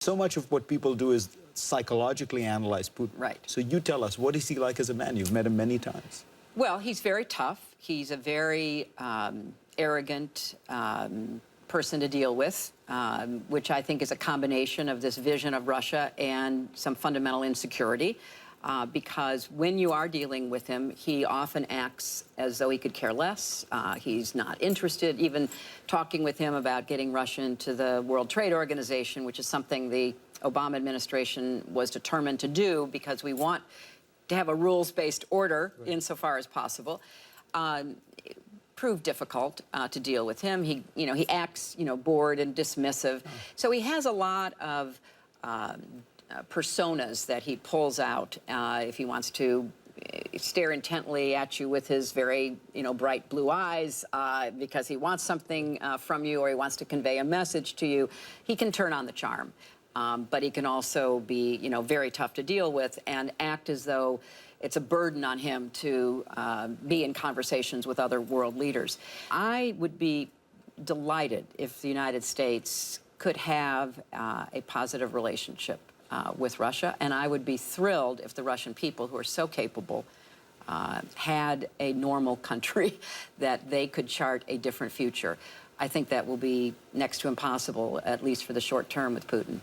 So much of what people do is psychologically analyze Putin. Right. So you tell us, what is he like as a man? You've met him many times. Well, he's very tough. He's a very arrogant person to deal with, which I think is a combination of this vision of Russia and some fundamental insecurity. Because when you are dealing with him, he often acts as though he could care less. He's not interested. Even talking with him about getting Russia into the World Trade Organization, which is something the Obama administration was determined to do because we want to have a rules-based order insofar as possible. Proved difficult to deal with him. He acts, bored and dismissive. So he has a lot of personas that he pulls out if he wants to stare intently at you with his very, bright blue eyes because he wants something from you or he wants to convey a message to you. He can turn on the charm, but he can also be, very tough to deal with and act as though it's a burden on him to be in conversations with other world leaders. I would be delighted if the United States could have a positive relationship with Russia, and I would be thrilled if the Russian people, who are so capable, had a normal country that they could chart a different future. I think that will be next to impossible, at least for the short term, with Putin.